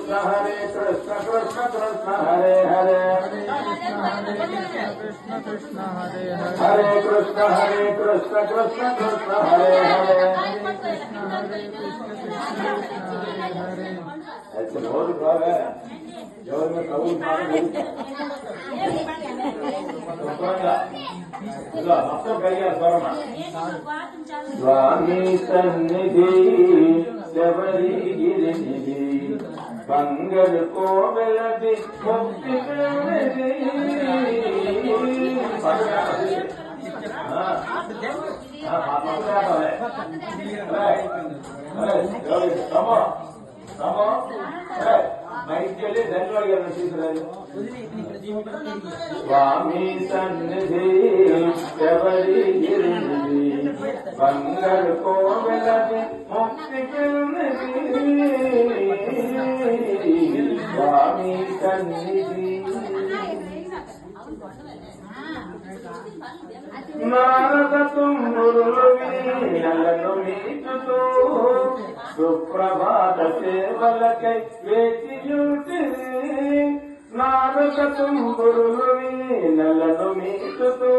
कृष्ण कृष्ण कृष्ण हरे हरे कृष्ण कृष्ण हरे हरे हरे कृष्ण कृष्ण कृष्ण कृष्ण हरे हरे ऐसे बहुत भाव है जोर में कबूल अब तो कहिए स्वामी सन्निधि शबरी गिरिनिधि बंगल को बेलदी मुक्ति स्वामी सन्निधि शबरी गिरिनिधि बंगल को बेलदी मुक्ति स्वामी सन्निधि नारद तुम्बुरुविनलनु मीटुतो सुप्रभात सेवलकै वेचियुटिरि नारद तुम्बुरुविनलनु मीटुतो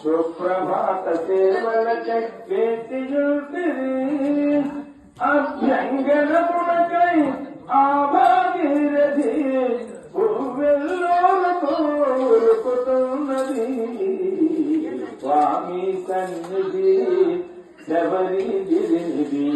सुप्रभात सेवलकै वेचियुटिरि अभ्यंगनपुरकै आभागीरथि स्वामी सन्निधि शबरी गिरिनिधि